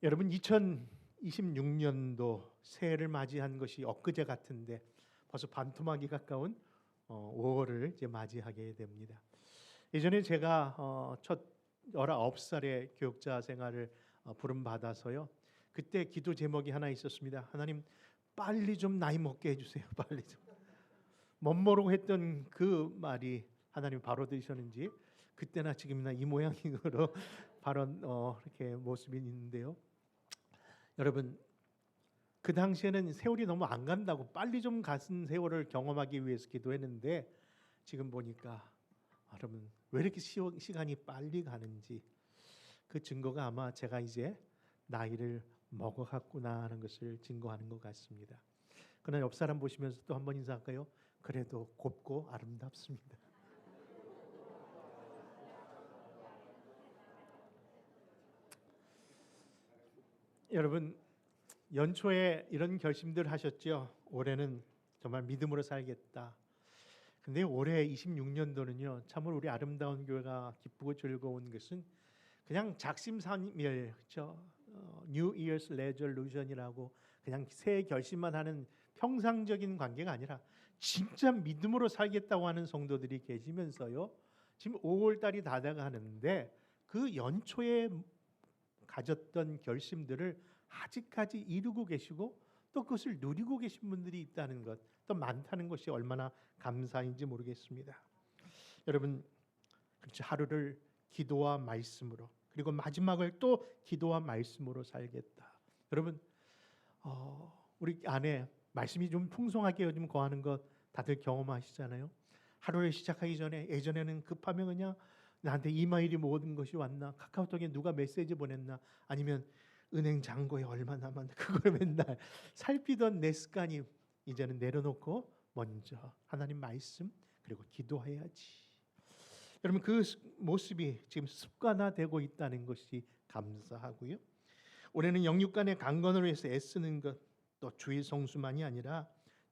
여러분 2026년도 새해를 맞이한 것이 엊그제 같은데 벌써 반토막이 가까운 5월을 이제 맞이하게 됩니다. 예전에 제가 첫 19살의 교육자 생활을 부름받아서요. 그때 기도 제목이 하나 있었습니다. 하나님 빨리 좀 나이 먹게 해주세요. 빨리 좀. 멋모르고 했던 그 말이 하나님 바로 들으셨는지 그때나 지금이나 이 모양으로 바로 이렇게 모습이 있는데요. 여러분 그 당시에는 세월이 너무 안 간다고 빨리 좀 가는 세월을 경험하기 위해서 기도했는데 지금 보니까 여러분 왜 이렇게 시간이 빨리 가는지 그 증거가 아마 제가 이제 나이를 먹어갔구나 하는 것을 증거하는 것 같습니다. 그러나 옆 사람 보시면서 또 한번 인사할까요? 그래도 곱고 아름답습니다. 여러분 연초에 이런 결심들 하셨죠? 올해는 정말 믿음으로 살겠다. 근데 올해 26년도는요. 참으로 우리 아름다운 교회가 기쁘고 즐거운 것은 그냥 작심삼일, 그렇죠? New Year's Resolution이라고 그냥 새해 결심만 하는 평상적인 관계가 아니라 진짜 믿음으로 살겠다고 하는 성도들이 계시면서요. 지금 5월 달이 다 돼가는데 그 연초에 가졌던 결심들을 아직까지 이루고 계시고 또 그것을 누리고 계신 분들이 있다는 것, 또 많다는 것이 얼마나 감사인지 모르겠습니다. 여러분, 그렇죠. 하루를 기도와 말씀으로 그리고 마지막을 또 기도와 말씀으로 살겠다. 여러분, 우리 안에 말씀이 좀 풍성하게 요즘 거하는 것 다들 경험하시잖아요. 하루를 시작하기 전에 예전에는 급하면 그냥 나한테 이메일이 모든 것이 왔나, 카카오톡에 누가 메시지 보냈나, 아니면 은행 잔고에 얼마 남았나 그걸 맨날 살피던 내 습관이 이제는 내려놓고 먼저 하나님 말씀 그리고 기도해야지. 여러분 그 모습이 지금 습관화되고 있다는 것이 감사하고요. 올해는 영육간의 강건을 위해서 애쓰는 것, 또 주일 성수만이 아니라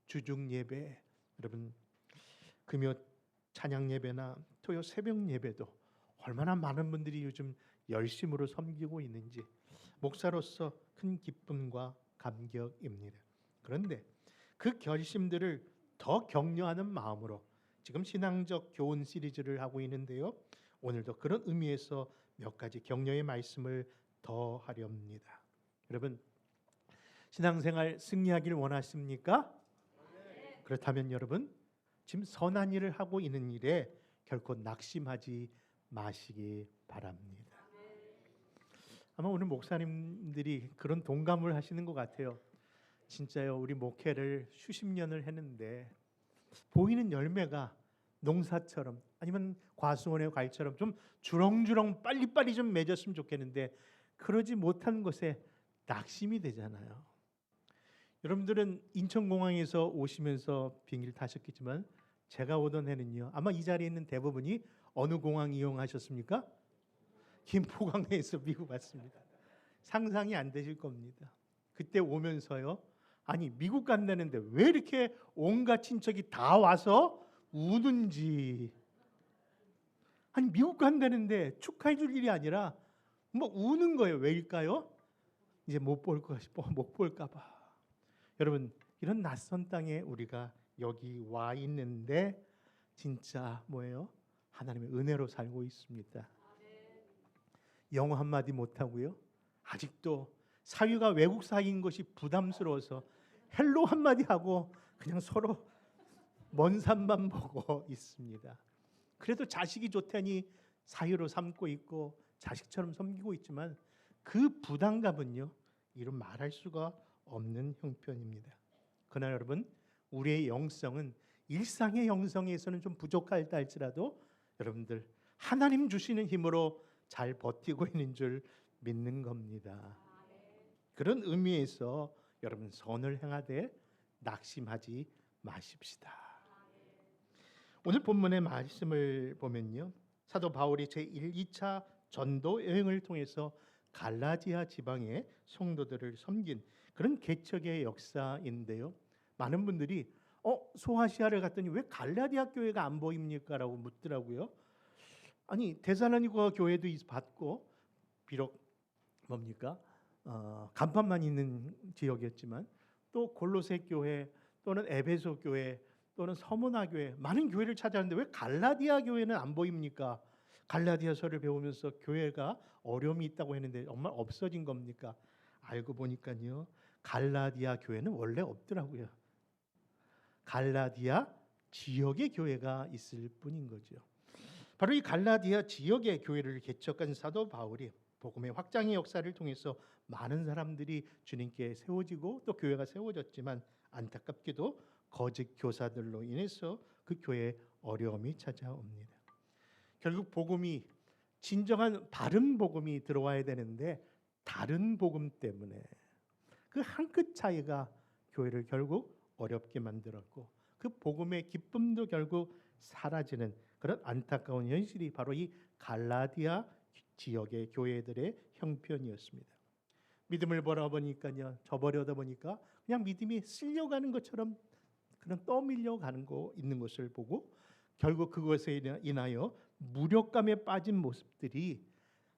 주중 예배, 여러분 금요 찬양 예배나 토요 새벽 예배도 얼마나 많은 분들이 요즘 열심으로 섬기고 있는지 목사로서 큰 기쁨과 감격입니다. 그런데 그 결심들을 더 격려하는 마음으로 지금 신앙적 교훈 시리즈를 하고 있는데요. 오늘도 그런 의미에서 몇 가지 격려의 말씀을 더 하렵니다. 여러분 신앙생활 승리하기를 원하십니까? 네. 그렇다면 여러분 지금 선한 일을 하고 있는 일에 결코 낙심하지 마시기 바랍니다. 아마 오늘 목사님들이 그런 동감을 하시는 것 같아요. 진짜요, 우리 목회를 수십 년을 했는데 보이는 열매가 농사처럼 아니면 과수원의 과일처럼 좀 주렁주렁 빨리빨리 좀 맺었으면 좋겠는데 그러지 못한 것에 낙심이 되잖아요. 여러분들은 인천공항에서 오시면서 비행기를 타셨겠지만 제가 오던 해는요. 아마 이 자리에 있는 대부분이 어느 공항 이용하셨습니까? 김포공항에서 미국 왔습니다. 상상이 안 되실 겁니다. 그때 오면서요. 아니 미국 간다는데 왜 이렇게 온갖 친척이 다 와서 우는지. 아니 미국 간다는데 축하해 줄 일이 아니라 뭐 우는 거예요. 왜일까요? 이제 못 볼까 봐. 여러분 이런 낯선 땅에 우리가 여기 와 있는데 진짜 뭐예요? 하나님의 은혜로 살고 있습니다. 영어 한마디 못하고요. 아직도 사위가 외국 사위인 것이 부담스러워서 헬로 한마디 하고 그냥 서로 먼 산만 보고 있습니다. 그래도 자식이 좋다니 사위로 삼고 있고 자식처럼 섬기고 있지만 그 부담감은요. 이루 말할 수가 없는 형편입니다. 그러나 여러분 우리의 영성은 일상의 영성에서는 좀 부족할다 할지라도 여러분들 하나님 주시는 힘으로 잘 버티고 있는 줄 믿는 겁니다. 그런 의미에서 여러분 선을 행하되 낙심하지 마십시다. 오늘 본문의 말씀을 보면요. 사도 바울이 제1, 2차 전도 여행을 통해서 갈라디아 지방의 성도들을 섬긴 그런 개척의 역사인데요. 많은 분들이 소아시아를 갔더니 왜 갈라디아 교회가 안 보입니까? 라고 묻더라고요. 아니 데살로니가 교회도 받고 비록 뭡니까? 간판만 있는 지역이었지만 또 골로새 교회 또는 에베소 교회 또는 서문화 교회 많은 교회를 찾아왔는데 왜 갈라디아 교회는 안 보입니까? 갈라디아서를 배우면서 교회가 어려움이 있다고 했는데 정말 없어진 겁니까? 알고 보니까요. 갈라디아 교회는 원래 없더라고요. 갈라디아 지역의 교회가 있을 뿐인 거죠. 바로 이 갈라디아 지역의 교회를 개척한 사도 바울이 복음의 확장의 역사를 통해서 많은 사람들이 주님께 세워지고 또 교회가 세워졌지만 안타깝게도 거짓 교사들로 인해서 그 교회에 어려움이 찾아옵니다. 결국 복음이 진정한 바른 복음이 들어와야 되는데 다른 복음 때문에 그 한 끗 차이가 교회를 결국 어렵게 만들었고 그 복음의 기쁨도 결국 사라지는 그런 안타까운 현실이 바로 이 갈라디아 지역의 교회들의 형편이었습니다. 믿음을 벌어보니까요, 저버려다 보니까 그냥 믿음이 쓸려가는 것처럼 그런 떠밀려 가는 거 있는 것을 보고 결국 그것에 인하여 무력감에 빠진 모습들이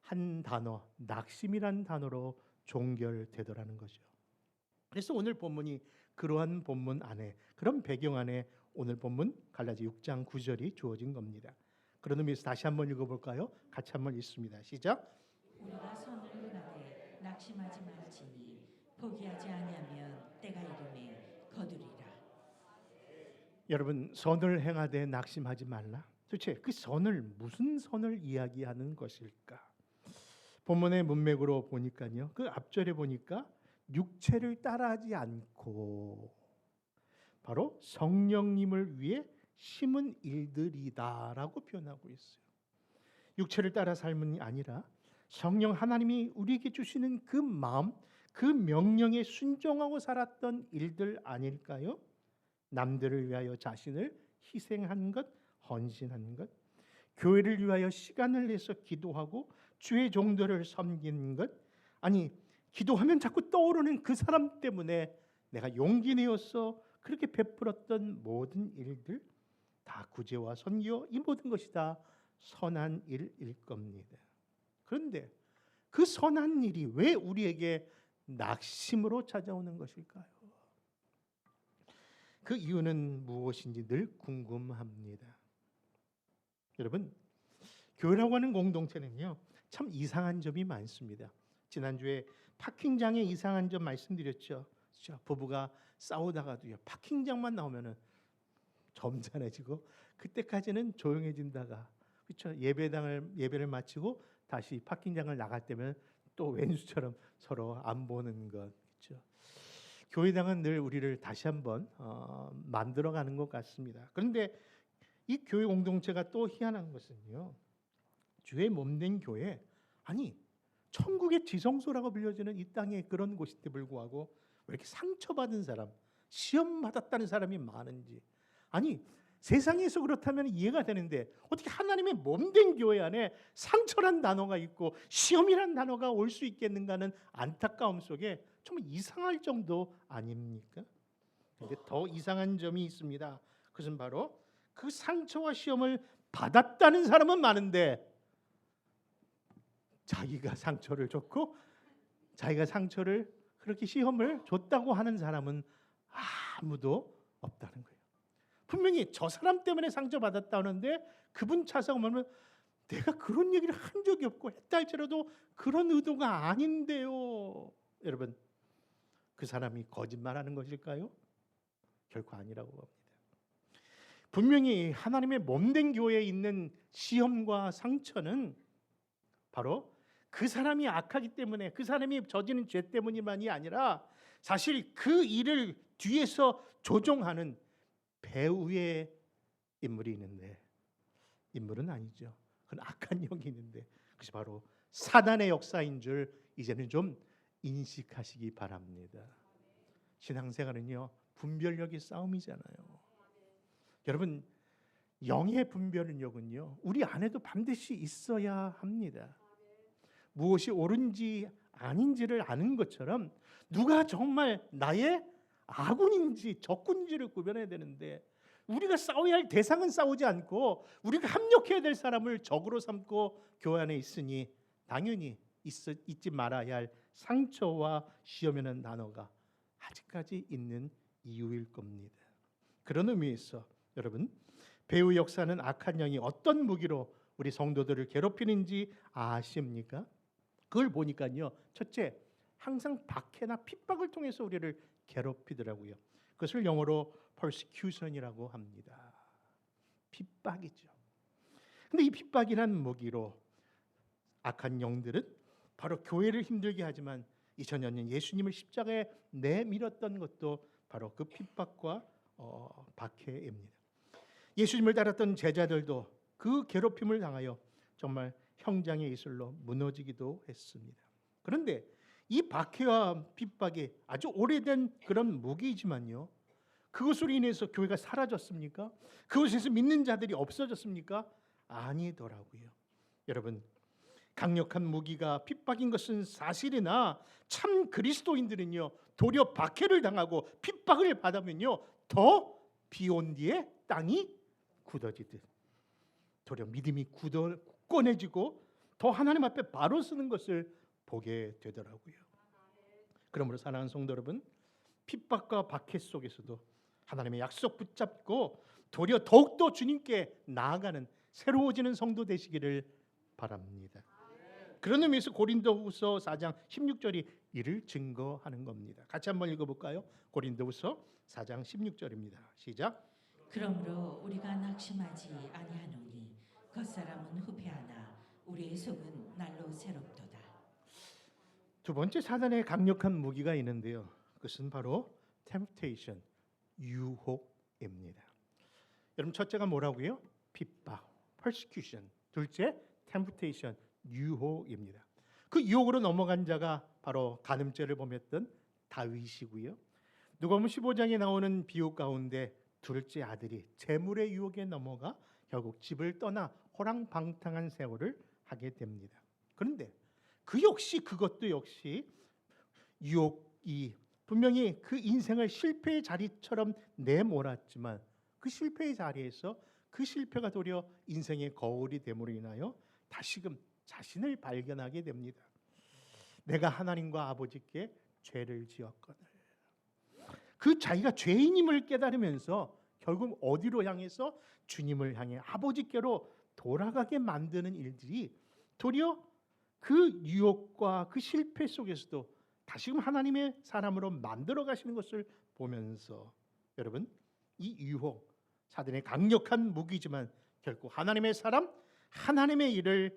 한 단어, 낙심이란 단어로 종결되더라는 거죠. 그래서 오늘 본문이 그러한 본문 안에 그런 배경 안에 오늘 본문 갈라디 6장 9절이 주어진 겁니다. 그런 의미에서 다시 한번 읽어볼까요? 같이 한번 읽습니다. 시작. 우리가 선을 행하되 낙심하지 말지니 포기하지 아니하면 때가 이르매 거두리라. 여러분, 선을 행하되 낙심하지 말라. 도대체 그 선을 무슨 선을 이야기하는 것일까? 본문의 문맥으로 보니까요. 그 앞절에 보니까 육체를 따라하지 않고 바로 성령님을 위해 심은 일들이다라고 표현하고 있어요. 육체를 따라 삶이 아니라 성령 하나님이 우리에게 주시는 그 마음, 그 명령에 순종하고 살았던 일들 아닐까요? 남들을 위하여 자신을 희생한 것, 헌신한 것, 교회를 위하여 시간을 내서 기도하고 주의 종들을 섬기는 것, 아니 기도하면 자꾸 떠오르는 그 사람 때문에 내가 용기 내어서 그렇게 베풀었던 모든 일들 다 구제와 선교 이 모든 것이 다 선한 일일 겁니다. 그런데 그 선한 일이 왜 우리에게 낙심으로 찾아오는 것일까요? 그 이유는 무엇인지 늘 궁금합니다. 여러분, 교회라고 하는 공동체는요 참 이상한 점이 많습니다. 지난주에 파킹장의 이상한 점 말씀드렸죠. 그렇죠? 부부가 싸우다가도요 파킹장만 나오면은 점잖해지고 그때까지는 조용해진다가 그렇죠? 예배를 마치고 다시 파킹장을 나갈 때면 또 왼수처럼 서로 안 보는 것. 그렇죠? 교회당은 늘 우리를 다시 한번 만들어가는 것 같습니다. 그런데 이 교회 공동체가 또 희한한 것은요, 주의 몸된 교회, 아니 천국의 지성소라고 불려지는 이 땅의 그런 곳인데 불구하고 왜 이렇게 상처받은 사람, 시험 받았다는 사람이 많은지. 아니 세상에서 그렇다면 이해가 되는데 어떻게 하나님의 몸된 교회 안에 상처란 단어가 있고 시험이란 단어가 올 수 있겠는가는 안타까움 속에 정말 이상할 정도 아닙니까? 그런데 더 이상한 점이 있습니다. 그것은 바로 그 상처와 시험을 받았다는 사람은 많은데 자기가 상처를 줬고 자기가 상처를 그렇게 시험을 줬다고 하는 사람은 아무도 없다는 거예요. 분명히 저 사람 때문에 상처받았다 하는데 그분 차서 보면 내가 그런 얘기를 한 적이 없고 했다 할지라도 그런 의도가 아닌데요. 여러분, 그 사람이 거짓말하는 것일까요? 결코 아니라고 봅니다. 분명히 하나님의 몸된 교회에 있는 시험과 상처는 바로 그 사람이 악하기 때문에 그 사람이 저지른 죄 때문이만이 아니라 사실 그 일을 뒤에서 조종하는 배후의 인물이 있는데, 인물은 아니죠. 그건 악한 영이 있는데 그것이 바로 사단의 역사인 줄 이제는 좀 인식하시기 바랍니다. 신앙생활은요 분별력의 싸움이잖아요. 여러분, 영의 분별력은요 우리 안에도 반드시 있어야 합니다. 무엇이 옳은지 아닌지를 아는 것처럼 누가 정말 나의 아군인지 적군인지를 구별해야 되는데 우리가 싸워야 할 대상은 싸우지 않고 우리가 합력해야 될 사람을 적으로 삼고 교회 안에 있으니 당연히 잊지 말아야 할 상처와 시험이라는 단어가 아직까지 있는 이유일 겁니다. 그런 의미에서 여러분, 배후 역사는 악한 영이 어떤 무기로 우리 성도들을 괴롭히는지 아십니까? 그걸 보니까요, 첫째, 항상 박해나 핍박을 통해서 우리를 괴롭히더라고요. 그것을 영어로 persecution이라고 합니다. 핍박이죠. 근데 이 핍박이라는 무기로 악한 영들은 바로 교회를 힘들게 하지만 2000년 전 예수님을 십자가에 내밀었던 것도 바로 그 핍박과 박해입니다. 예수님을 따랐던 제자들도 그 괴롭힘을 당하여 정말 형장의 이슬로 무너지기도 했습니다. 그런데 이 박해와 핍박이 아주 오래된 그런 무기이지만요, 그것으로 인해서 교회가 사라졌습니까? 그것에서 믿는 자들이 없어졌습니까? 아니더라고요. 여러분, 강력한 무기가 핍박인 것은 사실이나 참 그리스도인들은요, 도리어 박해를 당하고 핍박을 받으면요, 더 비온 뒤에 땅이 굳어지듯 도리어 믿음이 굳건해지고 더 하나님 앞에 바로 서는 것을 보게 되더라고요. 그러므로 사랑하는 성도 여러분, 핍박과 박해 속에서도 하나님의 약속 붙잡고 도리어 더욱더 주님께 나아가는 새로워지는 성도 되시기를 바랍니다. 그런 의미에서 고린도후서 4장 16절이 이를 증거하는 겁니다. 같이 한번 읽어볼까요? 고린도후서 4장 16절입니다. 시작. 그러므로 우리가 낙심하지 아니하노니 겉사람은 후패하나 우리의 속은 날로 새롭도다. 두 번째 사단의 강력한 무기가 있는데요, 그것은 바로 temptation, 유혹입니다. 여러분, 첫째가 뭐라고요? 핍박, persecution. 둘째, temptation, 유혹입니다. 그 유혹으로 넘어간 자가 바로 간음죄를 범했던 다윗이고요. 누가복음 15장에 나오는 비유 가운데 둘째 아들이 재물의 유혹에 넘어가 결국 집을 떠나 호랑방탕한 세월을 하게 됩니다. 그런데 그것도 역시 유혹이 분명히 그 인생을 실패의 자리처럼 내몰았지만 그 실패의 자리에서 그 실패가 도리어 인생의 거울이 됨으로 인하여 다시금 자신을 발견하게 됩니다. 내가 하나님과 아버지께 죄를 지었거늘. 그 자기가 죄인임을 깨달으면서 결국 어디로 향해서 주님을 향해 아버지께로 돌아가게 만드는 일들이 도리어 그 유혹과 그 실패 속에서도 다시금 하나님의 사람으로 만들어 가시는 것을 보면서 여러분, 이 유혹, 사단의 강력한 무기지만 결코 하나님의 사람, 하나님의 일을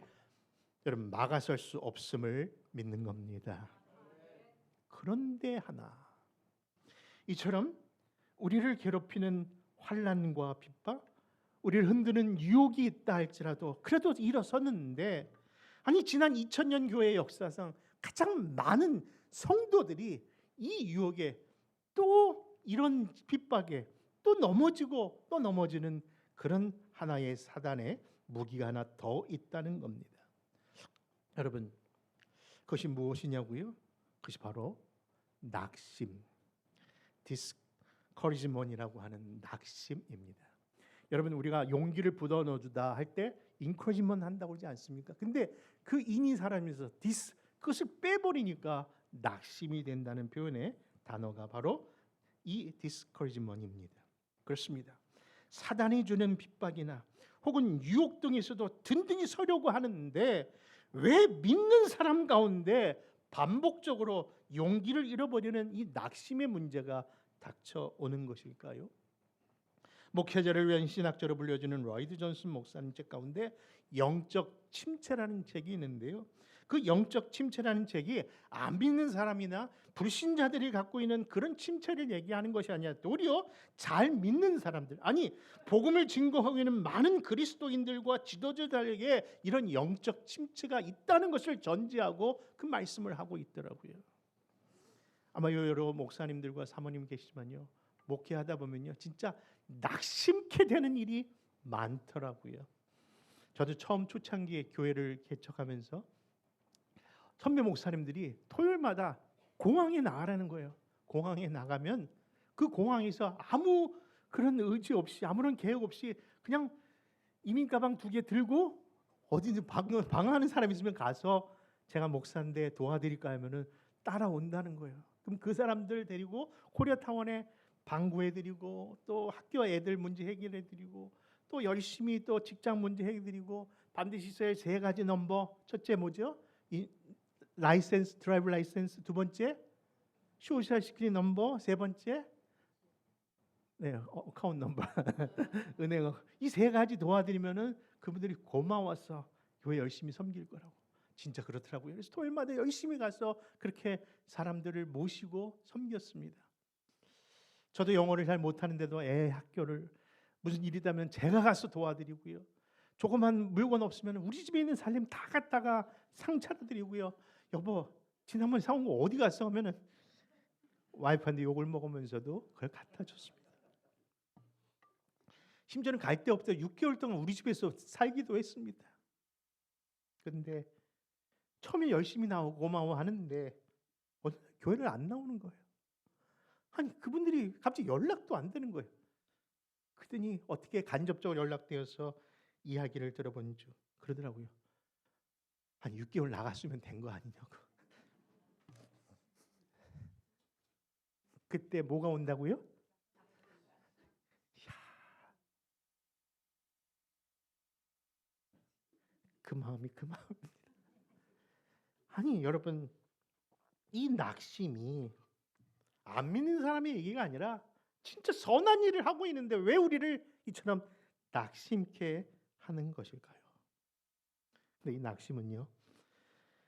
여러분 막아설 수 없음을 믿는 겁니다. 그런데 하나, 이처럼 우리를 괴롭히는 환난과 핍박, 우리를 흔드는 유혹이 있다 할지라도 그래도 일어섰는데, 아니 지난 2000년 교회 역사상 가장 많은 성도들이 이 유혹에 또 이런 핍박에 또 넘어지고 또 넘어지는 그런 하나의 사단의 무기가 하나 더 있다는 겁니다. 여러분, 그것이 무엇이냐고요? 그것이 바로 낙심, 디스커리지먼이라고 하는 낙심입니다. 여러분, 우리가 용기를 불어 넣어주다 할 때 인커리지먼 한다고 그러지 않습니까? 근데 그 인이 사람에서 그것을 빼버리니까 낙심이 된다는 표현의 단어가 바로 이 디스커리지먼입니다. 그렇습니다. 사단이 주는 핍박이나 혹은 유혹 등에서도 든든히 서려고 하는데 왜 믿는 사람 가운데 반복적으로 용기를 잃어버리는 이 낙심의 문제가 닥쳐오는 것일까요? 목회자를 위한 신학자로 불려주는 로이드 존슨 목사님 책 가운데 영적 침체라는 책이 있는데요, 그 영적 침체라는 책이 안 믿는 사람이나 불신자들이 갖고 있는 그런 침체를 얘기하는 것이 아니라 도리어 잘 믿는 사람들, 아니 복음을 증거하고 있는 많은 그리스도인들과 지도자들에게 이런 영적 침체가 있다는 것을 전제하고 그 말씀을 하고 있더라고요. 아마 여러 목사님들과 사모님 계시지만요, 목회하다 보면요 진짜 낙심케 되는 일이 많더라고요. 저도 처음 초창기에 교회를 개척하면서 선배 목사님들이 토요일마다 공항에 나가라는 거예요. 공항에 나가면 그 공항에서 아무 그런 의지 없이 아무런 계획 없이 그냥 이민 가방 2개 들고 어디든 방황하는 사람 있으면 가서 제가 목사인데 도와드릴까 하면은 따라온다는 거예요. 그럼 그 사람들 데리고 코리아타운에 방구해드리고 또 학교 애들 문제 해결해드리고 또 열심히 또 직장 문제 해결해드리고 반드시 있어야 세 가지 넘버. 첫째 뭐죠? 이 라이센스, 드라이브 라이센스. 두 번째 소셜 시큐리티 넘버. 세 번째 어카운트 넘버. 은행. 이 세 가지 도와드리면은 그분들이 고마워서 교회 열심히 섬길 거라고. 진짜 그렇더라고요. 그래서 토요일마다 열심히 가서 그렇게 사람들을 모시고 섬겼습니다. 저도 영어를 잘 못하는데도 애 학교를 무슨 일이다면 제가 가서 도와드리고요. 조그만 물건 없으면 우리 집에 있는 살림 다 갖다가 상차려 드리고요. 여보, 지난번에 사온 거 어디 갔어? 하면은 와이프한테 욕을 먹으면서도 그걸 갖다 줬습니다. 심지어는 갈 데 없다 6개월 동안 우리 집에서 살기도 했습니다. 그런데 처음에 열심히 나오고 고마워하는데 어느 날 교회를 안 나오는 거예요. 아니 그분들이 갑자기 연락도 안 되는 거예요. 그러더니 어떻게 간접적으로 연락되어서 이야기를 들어본 줄 그러더라고요. 한 6개월 나갔으면 된 거 아니냐고. 그때 뭐가 온다고요? 이야, 그 마음이 그 마음입니다. 아니 여러분, 이 낙심이 안 믿는 사람의 얘기가 아니라 진짜 선한 일을 하고 있는데 왜 우리를 이처럼 낙심케 하는 것일까요? 근데 이 낙심은요,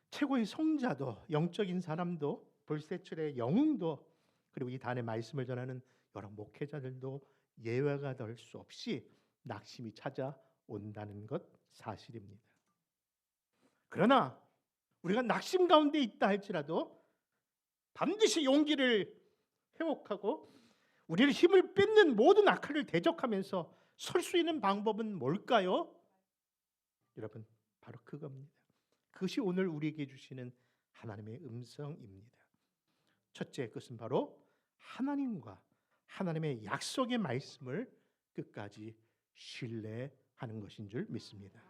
최고의 성자도 영적인 사람도 불세출의 영웅도 그리고 이 단의 말씀을 전하는 여러 목회자들도 예외가 될 수 없이 낙심이 찾아온다는 것 사실입니다. 그러나 우리가 낙심 가운데 있다 할지라도 반드시 용기를 회복하고 우리를 힘을 뺏는 모든 악화를 대적하면서 설 수 있는 방법은 뭘까요? 여러분, 바로 그겁니다. 그것이 오늘 우리에게 주시는 하나님의 음성입니다. 첫째, 그것은 바로 하나님과 하나님의 약속의 말씀을 끝까지 신뢰하는 것인 줄 믿습니다.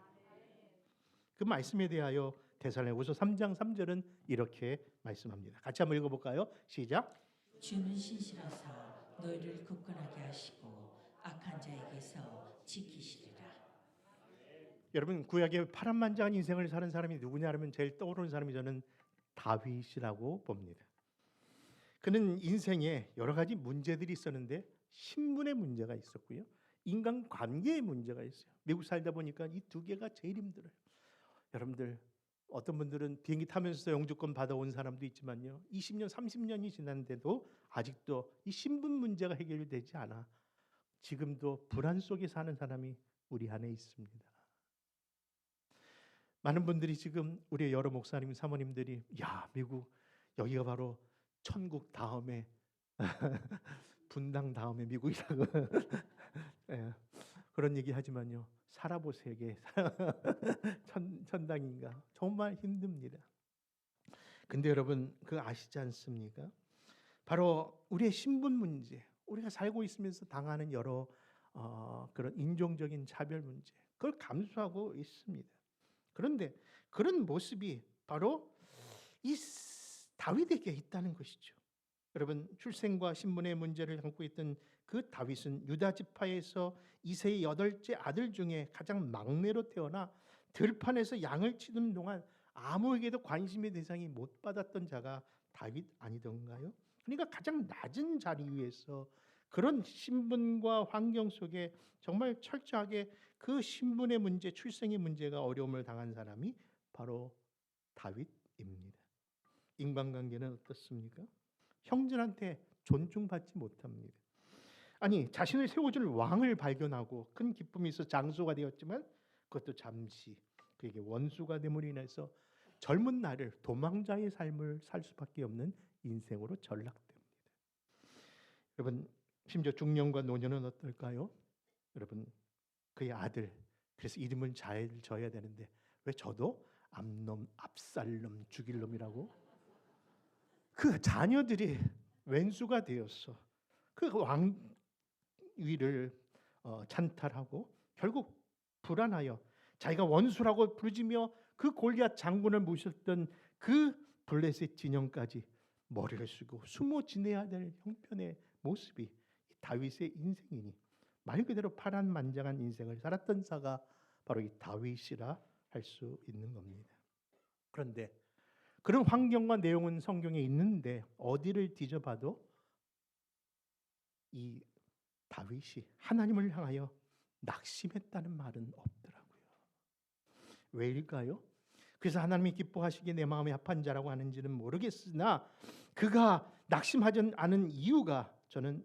그 말씀에 대하여 데살로니가후서 3장 3절은 이렇게 말씀합니다. 같이 한번 읽어볼까요? 시작. 주는 신실하사 너희를 굳건하게 하시고 악한 자에게서 지키시리라. 여러분, 구약의 파란만장한 인생을 사는 사람이 누구냐 하면 제일 떠오르는 사람이 저는 다윗이라고 봅니다. 그는 인생에 여러 가지 문제들이 있었는데 신분의 문제가 있었고요, 인간관계의 문제가 있어요. 미국 살다 보니까 이 두 개가 제일 힘들어요. 여러분들, 어떤 분들은 비행기 타면서 영주권 받아온 사람도 있지만요, 20년, 30년이 지났는데도 아직도 이 신분 문제가 해결되지 않아 지금도 불안 속에 사는 사람이 우리 안에 있습니다. 많은 분들이 지금 우리 여러 목사님, 사모님들이 야, 미국 여기가 바로 천국 다음에 분당 다음에 미국이라고 예, 그런 얘기 하지만요, 살아보세요. 천당인가? 정말 힘듭니다. 근데 여러분, 그 아시지 않습니까? 바로 우리의 신분 문제, 우리가 살고 있으면서 당하는 여러 그런 인종적인 차별 문제, 그걸 감수하고 있습니다. 그런데 그런 모습이 바로 이 다윗에게 있다는 것이죠. 여러분, 출생과 신분의 문제를 안고 있던 그 다윗은 유다 지파에서 이새의 8째 아들 중에 가장 막내로 태어나 들판에서 양을 치는 동안 아무에게도 관심의 대상이 못 받았던 자가 다윗 아니던가요? 그러니까 가장 낮은 자리 위에서 그런 신분과 환경 속에 정말 철저하게 그 신분의 문제, 출생의 문제가 어려움을 당한 사람이 바로 다윗입니다. 인간관계는 어떻습니까? 형들한테 존중받지 못합니다. 아니, 자신을 세워줄 왕을 발견하고 큰 기쁨이 있어 장수가 되었지만 그것도 잠시 그에게 원수가 됨으로 인해서 젊은 날을 도망자의 삶을 살 수밖에 없는 인생으로 전락됩니다. 여러분, 심지어 중년과 노년은 어떨까요? 여러분, 그의 아들, 그래서 이름을 잘 져야 되는데 왜 저도 암놈, 압살놈, 죽일 놈이라고? 그 자녀들이 왼수가 되었어. 그 왕위를 찬탈하고 결국 불안하여 자기가 원수라고 부르짖며 그 골리앗 장군을 모셨던 그 블레셋 진영까지 머리를 쓰고 숨어 지내야 될 형편의 모습이 다윗의 인생이니 말 그대로 파란만장한 인생을 살았던 자가 바로 이 다윗이라 할 수 있는 겁니다. 그런데 그런 환경과 내용은 성경에 있는데 어디를 뒤져봐도 이 다윗이 하나님을 향하여 낙심했다는 말은 없더라고요. 왜일까요? 그래서 하나님이 기뻐하시기에 내 마음에 합한 자라고 하는지는 모르겠으나 그가 낙심하지 않은 이유가 저는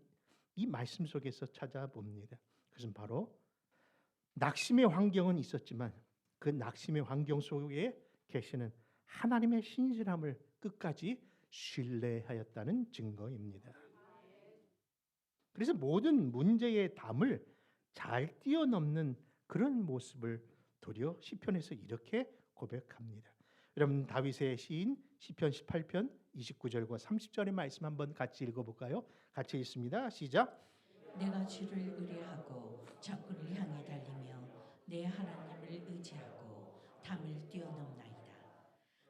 이 말씀 속에서 찾아봅니다. 그것은 바로 낙심의 환경은 있었지만 그 낙심의 환경 속에 계시는 하나님의 신실함을 끝까지 신뢰하였다는 증거입니다. 그래서 모든 문제의 담을 잘 뛰어넘는 그런 모습을 도리어 시편에서 이렇게 고백합니다. 여러분 다윗의 시인 시편 18편 29절과 30절의 말씀 한번 같이 읽어볼까요? 같이 읽습니다. 시작. 내가 주를 의뢰하고 적군을 향해 달리며 내 하나님을 의지하고 담을 뛰어넘나이다.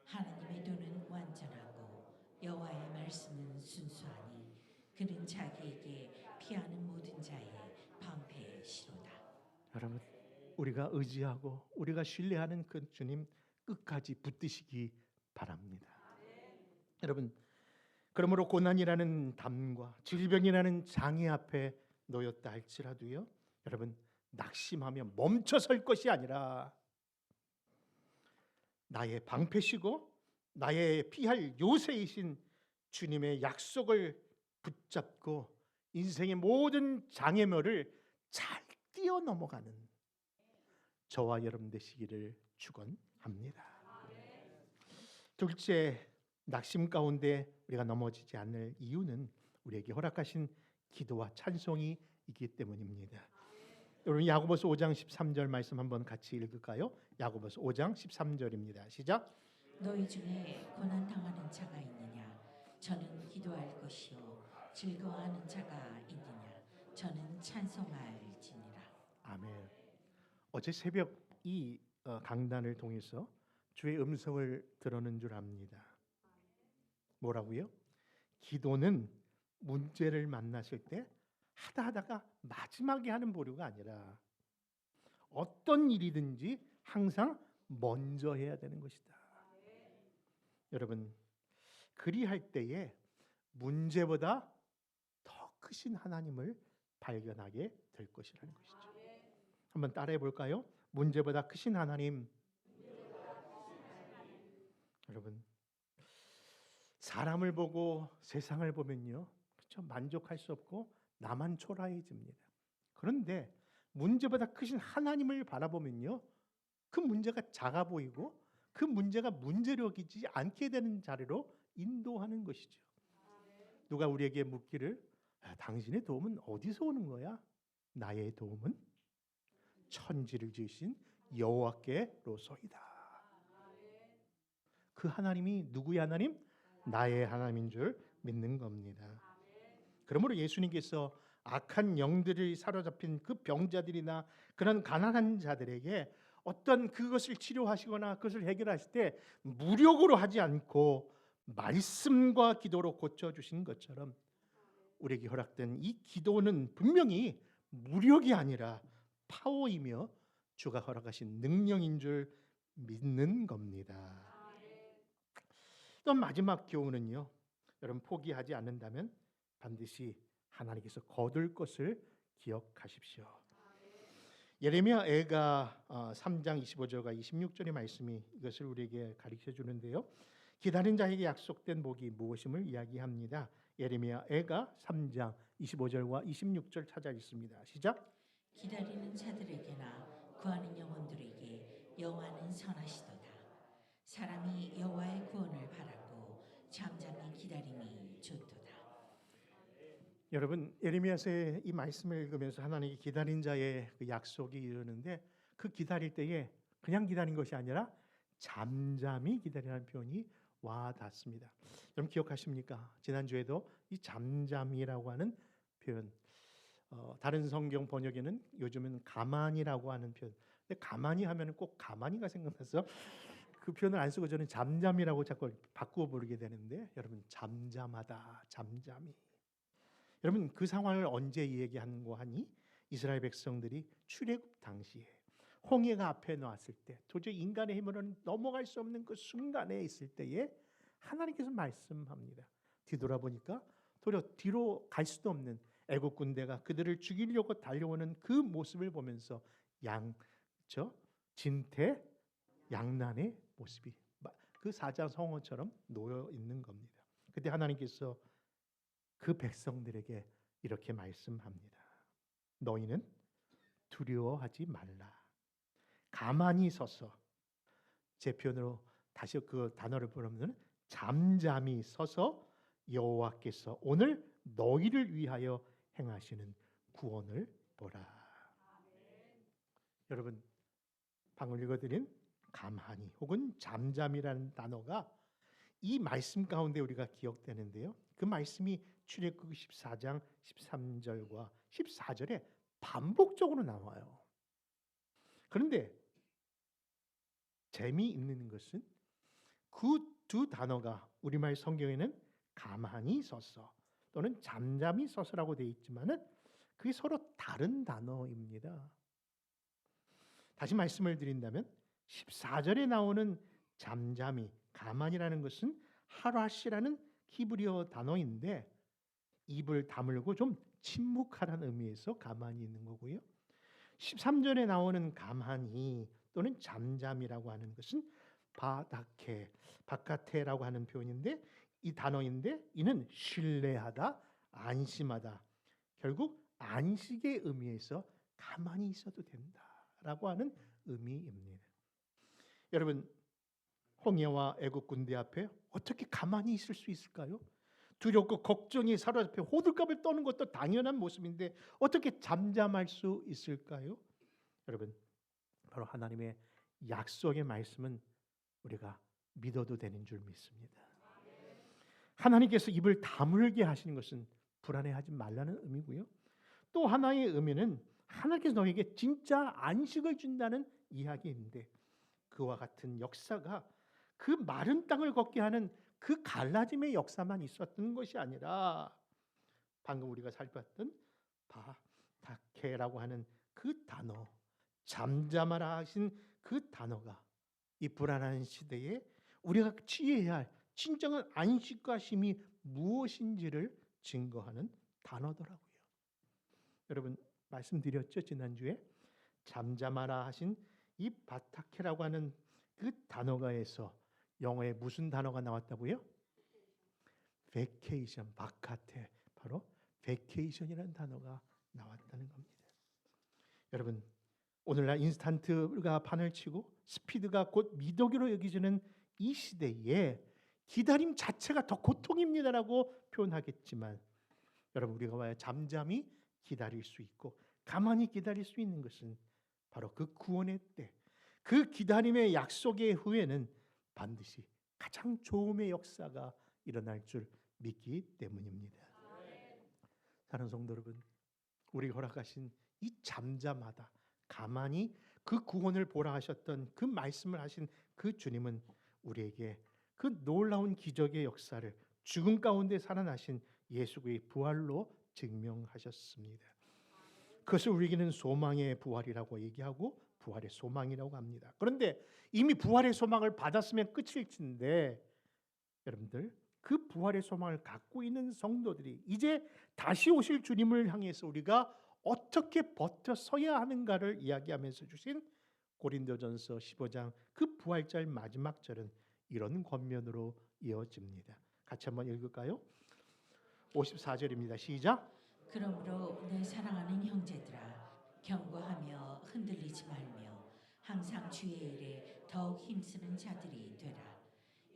하나님의 도는 완전하고 여호와의 말씀은 순수하니 그는 자기에게 피하는 모든 자의 방패의 시로다. 여러분 우리가 의지하고 우리가 신뢰하는 그 주님 끝까지 붙드시기 바랍니다. 여러분 그러므로 고난이라는 담과 질병이라는 장애 앞에 놓였다 할지라도요. 여러분 낙심하며 멈춰 설 것이 아니라 나의 방패시고 나의 피할 요새이신 주님의 약속을 붙잡고 인생의 모든 장애물을 잘 뛰어넘어가는 저와 여러분 되시기를 축원합니다. 둘째, 낙심 가운데 우리가 넘어지지 않을 이유는 우리에게 허락하신 기도와 찬송이 있기 때문입니다. 여러분 야고보서 5장 13절 말씀 한번 같이 읽을까요? 야고보서 5장 13절입니다. 시작. 너희 중에 고난 당하는 자가 있느냐? 저는 기도할 것이요 즐거워하는 자가 있느냐? 저는 찬송할지니라. 아멘. 어제 새벽 이 강단을 통해서 주의 음성을 들었는 줄 압니다. 뭐라고요? 기도는 문제를 만났을 때 하다가 마지막에 하는 보류가 아니라 어떤 일이든지 항상 먼저 해야 되는 것이다. 여러분 그리할 때에 문제보다 더 크신 하나님을 발견하게 될 것이라는 것이죠. 한번 따라해 볼까요? 문제보다 크신 하나님. 여러분 사람을 보고 세상을 보면요, 그렇죠? 만족할 수 없고 나만 초라해집니다. 그런데 문제보다 크신 하나님을 바라보면요, 그 문제가 작아 보이고 그 문제가 문제력이지 않게 되는 자리로 인도하는 것이죠. 누가 우리에게 묻기를 당신의 도움은 어디서 오는 거야? 나의 도움은 천지를 지으신 여호와께로소이다. 그 하나님이 누구의 하나님? 나의 하나님인 줄 믿는 겁니다. 그러므로 예수님께서 악한 영들이 사로잡힌 그 병자들이나 그런 가난한 자들에게 어떤 그것을 치료하시거나 그것을 해결하실 때 무력으로 하지 않고 말씀과 기도로 고쳐주신 것처럼 우리에게 허락된 이 기도는 분명히 무력이 아니라 파워이며 주가 허락하신 능력인 줄 믿는 겁니다. 또 마지막 교훈은요, 여러분 포기하지 않는다면 반드시 하나님께서 거둘 것을 기억하십시오. 예레미야 애가 3장 25절과 26절의 말씀이 이것을 우리에게 가르쳐 주는데요. 기다린 자에게 약속된 복이 무엇임을 이야기합니다. 예레미야 애가 3장 25절과 26절 찾아 읽습니다. 시작. 기다리는 자들에게나 구하는 영혼들에게 여호와는 선하시도다. 사람이 여호와의 구원을 바라고 잠잠히 기다림이 좋도다. 여러분 예레미야서의 이 말씀을 읽으면서 하나님이 기다린 자의 그 약속이 이르는데 그 기다릴 때에 그냥 기다린 것이 아니라 잠잠히 기다리라는 표현이 와 닿습니다. 여러분 기억하십니까? 지난주에도 이 잠잠이라고 하는 표현, 다른 성경 번역에는 요즘은 가만히라고 하는 표현. 근데 가만히 하면은 꼭 가만히가 생각나서 그 표현을 안 쓰고 저는 잠잠이라고 자꾸 바꾸어 부르게 되는데, 여러분 잠잠하다, 잠잠이. 여러분 그 상황을 언제 얘기하는고 하니 이스라엘 백성들이 출애굽 당시에 홍해가 앞에 놓았을 때, 도저히 인간의 힘으로는 넘어갈 수 없는 그 순간에 있을 때에 하나님께서 말씀합니다. 뒤돌아보니까 도리어 뒤로 갈 수도 없는 애국 군대가 그들을 죽이려고 달려오는 그 모습을 보면서 진퇴 양난의 모습이 그 사자 성어처럼 놓여 있는 겁니다. 그때 하나님께서 그 백성들에게 이렇게 말씀합니다. 너희는 두려워하지 말라. 가만히 서서, 제 표현으로 다시 그 단어를 보면 잠잠히 서서 여호와께서 오늘 너희를 위하여 행하시는 구원을 보라. 여러분 방금 읽어드린 가만히 혹은 잠잠이라는 단어가 이 말씀 가운데 우리가 기억되는데요. 그 말씀이 출애굽 14장 13절과 14절에 반복적으로 나와요. 그런데 재미있는 것은 그 두 단어가 우리말 성경에는 가만히 서서 또는 잠잠히 서서라고 되어 있지만은 그게 서로 다른 단어입니다. 다시 말씀을 드린다면 14절에 나오는 잠잠히, 가만이라는 것은 하라시라는 히브리어 단어인데 입을 다물고 좀 침묵하라는 의미에서 가만히 있는 거고요. 13절에 나오는 가만히 또는 잠잠이라고 하는 것은 바다케, 바카테라고 하는 표현인데 이 단어인데 이는 신뢰하다, 안심하다. 결국 안식의 의미에서 가만히 있어도 된다라고 하는 의미입니다. 여러분 홍해와 애국 군대 앞에 어떻게 가만히 있을 수 있을까요? 두렵고 걱정이 사로잡혀 호들갑을 떠는 것도 당연한 모습인데 어떻게 잠잠할 수 있을까요? 여러분 바로 하나님의 약속의 말씀은 우리가 믿어도 되는 줄 믿습니다. 하나님께서 입을 다물게 하시는 것은 불안해하지 말라는 의미고요. 또 하나의 의미는 하나님께서 너에게 진짜 안식을 준다는 이야기인데 그와 같은 역사가 그 마른 땅을 걷게 하는 그 갈라짐의 역사만 있었던 것이 아니라 방금 우리가 살펴봤던 바다케라고 하는 그 단어, 잠잠하라 하신 그 단어가 이 불안한 시대에 우리가 취해야 할 진정한 안식과 쉼이 무엇인지를 증거하는 단어더라고요. 여러분 말씀드렸죠, 지난주에 잠잠하라 하신 이 바타케라고 하는 그 단어가에서 영어에 무슨 단어가 나왔다고요? vacation, 바카테, 바로 vacation이라는 단어가 나왔다는 겁니다. 여러분 오늘날 인스턴트가 판을 치고 스피드가 곧 미덕으로 여기지는 이 시대에 기다림 자체가 더 고통입니다라고 표현하겠지만 여러분 우리가 왜 잠잠히 기다릴 수 있고 가만히 기다릴 수 있는 것은 바로 그 구원의 때, 그 기다림의 약속의 후에는 반드시 가장 좋음의 역사가 일어날 줄 믿기 때문입니다. 사랑하는 성도 여러분, 우리가 허락하신 이 잠잠하다, 가만히 그 구원을 보라 하셨던 그 말씀을 하신 그 주님은 우리에게 그 놀라운 기적의 역사를 죽음 가운데 살아나신 예수의 부활로 증명하셨습니다. 그것을 우리에게는 소망의 부활이라고 얘기하고 부활의 소망이라고 합니다. 그런데 이미 부활의 소망을 받았으면 끝일 텐데 여러분들 그 부활의 소망을 갖고 있는 성도들이 이제 다시 오실 주님을 향해서 우리가 어떻게 버텨서야 하는가를 이야기하면서 주신 고린도전서 15장 그 부활절 마지막 절은 이런 권면으로 이어집니다. 같이 한번 읽을까요? 54절입니다. 시작. 그러므로 내 사랑하는 형제들아 경고하며 흔들리지 말며 항상 주의 일에 더욱 힘쓰는 자들이 되라.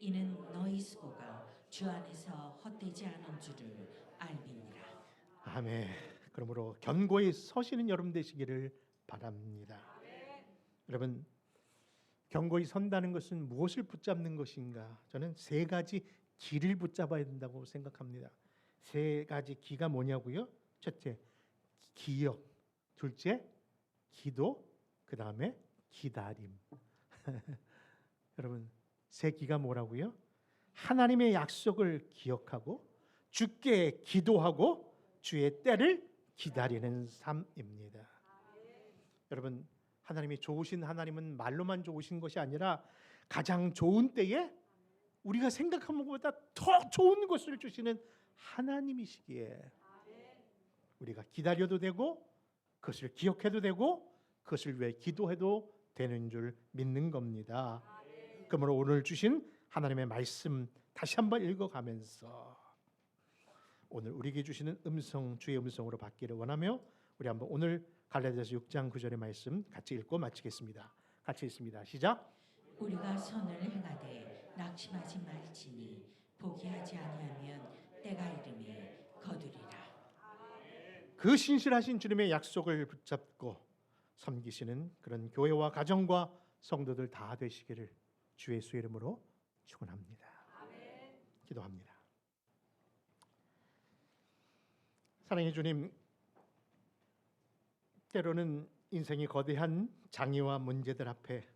이는 너희 수고가 주 안에서 헛되지 않은 줄을 알미니라. 아멘. 그러므로 견고히 서시는 여러분 되시기를 바랍니다. 여러분 견고히 선다는 것은 무엇을 붙잡는 것인가? 저는 세 가지 기를 붙잡아야 된다고 생각합니다. 세 가지 기가 뭐냐고요? 첫째, 기억. 둘째, 기도. 그 다음에 기다림. 여러분 기가 뭐라고요? 하나님의 약속을 기억하고 주께 기도하고 주의 때를 기다리는 삶입니다. 여러분, 하나님이 좋으신 하나님은 말로만 좋으신 것이 아니라 가장 좋은 때에 우리가 생각한 것보다 더 좋은 것을 주시는 하나님이시기에 우리가 기다려도 되고 그것을 기억해도 되고 그것을 위해 기도해도 되는 줄 믿는 겁니다. 그러므로 오늘 주신 하나님의 말씀 다시 한번 읽어가면서 오늘 우리에게 주시는 음성, 주의 음성으로 받기를 원하며 우리 한번 오늘 갈라디아서 6장 9절의 말씀 같이 읽고 마치겠습니다. 같이 읽습니다. 시작. 우리가 선을 행하되 낙심하지 말지니 포기하지 아니하면 때가 이르매 거두리라. 그 신실하신 주님의 약속을 붙잡고 섬기시는 그런 교회와 가정과 성도들 다 되시기를 주의 예수의 이름으로 축원합니다. 기도합니다. 사랑의 주님, 때로는 인생이 거대한 장애와 문제들 앞에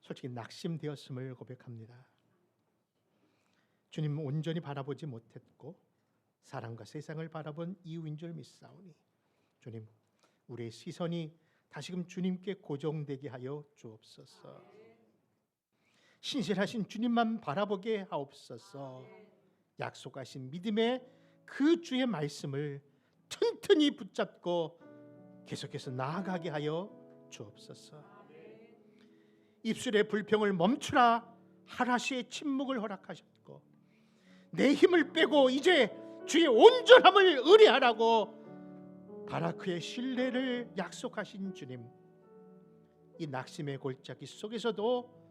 솔직히 낙심되었음을 고백합니다. 주님 온전히 바라보지 못했고 사람과 세상을 바라본 이유인 줄 믿사오니 주님, 우리의 시선이 다시금 주님께 고정되게 하여 주옵소서. 신실하신 주님만 바라보게 하옵소서. 약속하신 믿음의 그 주의 말씀을 튼튼히 붙잡고 계속해서 나아가게 하여 주옵소서. 입술의 불평을 멈추라 하라시의 침묵을 허락하셨고 내 힘을 빼고 이제 주의 온전함을 의뢰하라고 바라크의 신뢰를 약속하신 주님, 이 낙심의 골짜기 속에서도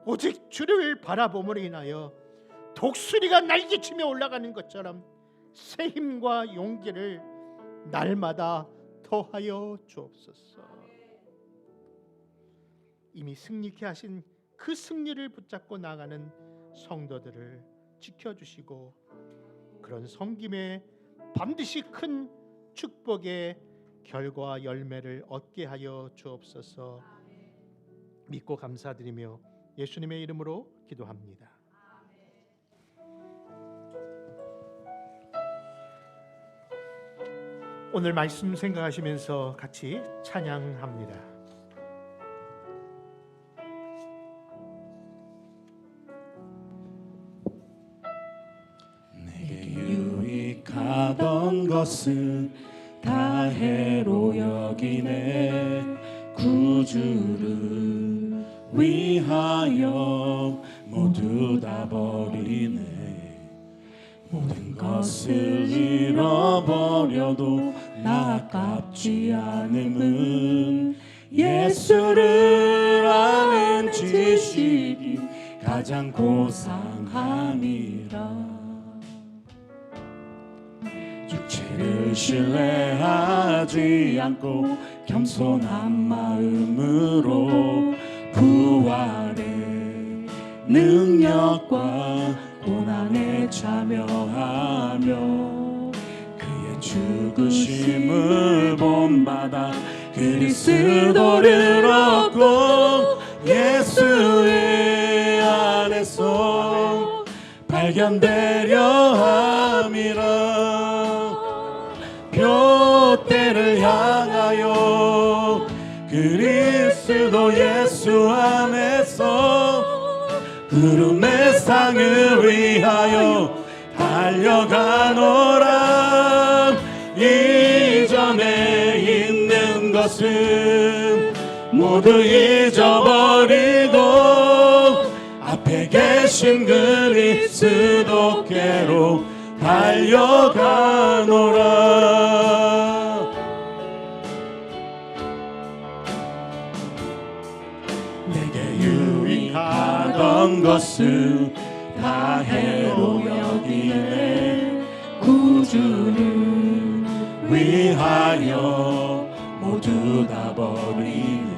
오직 주를 바라봄으로 인하여 독수리가 날개치며 올라가는 것처럼 새 힘과 용기를 날마다 더하여 주옵소서. 이미 승리케 하신 그 승리를 붙잡고 나가는 성도들을 지켜주시고 그런 섬김에 반드시 큰 축복의 결과 열매를 얻게 하여 주옵소서. 믿고 감사드리며 예수님의 이름으로 기도합니다. 오늘 말씀 생각하시면서 같이 찬양합니다. 내게 유익하던 것은 다 해로 여기네. 구주를 위하여 모두 다 버리네. 모든 것을 잃어버려도 나 아깝지 않음은 예수를 아는 지식이 가장 고상함이라. 육체를 신뢰하지 않고 겸손한 마음으로 부활의 능력과 고난에 참여하며 그의 죽으심을 본받아 그리스도를 얻고 예수의 안에서 발견되려 함이라. 표대를 향하여 그리스도 예수 안에서 구름의 상을 위하여 달려가노라. 이전에 있는 것은 모두 잊어버리고 앞에 계신 그리스도께로 달려가노라. 내게 유익하던 것은 다 해로 여기네. 구주를 위하여 모두 다 버리네.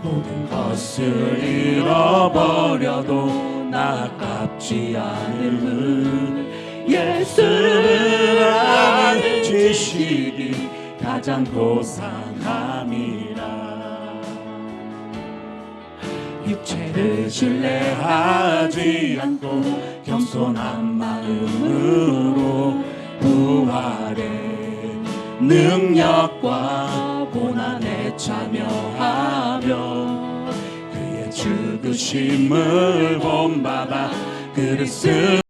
모든 것을 잃어버려도 나 아깝지 않음은 예수를 아는 지식이 가장 고상함이라. 죄를 신뢰하지 않고 겸손한 마음으로 부활의 능력과 고난에 참여하며 그의 죽으심을 본받아 그를